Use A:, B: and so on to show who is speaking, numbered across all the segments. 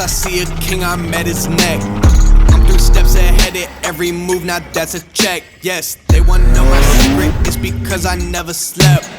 A: I see a king, I'm at his neck. I'm 3 steps ahead at every move, now that's a check. Yes, they wanna know my secret, it's because I never slept.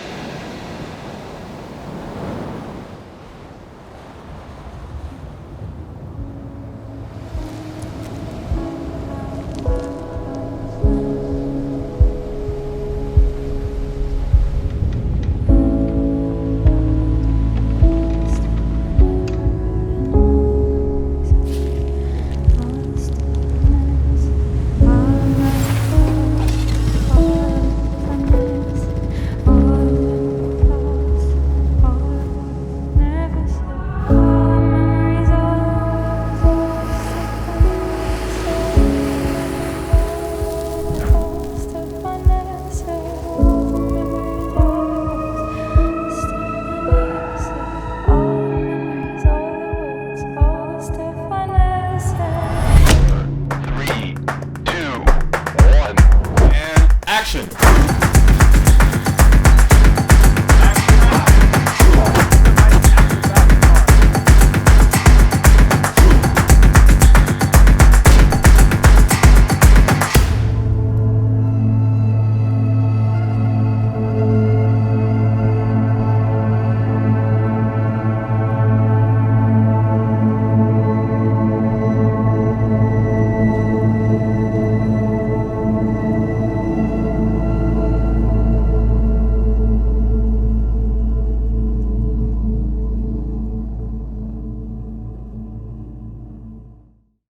B: Action!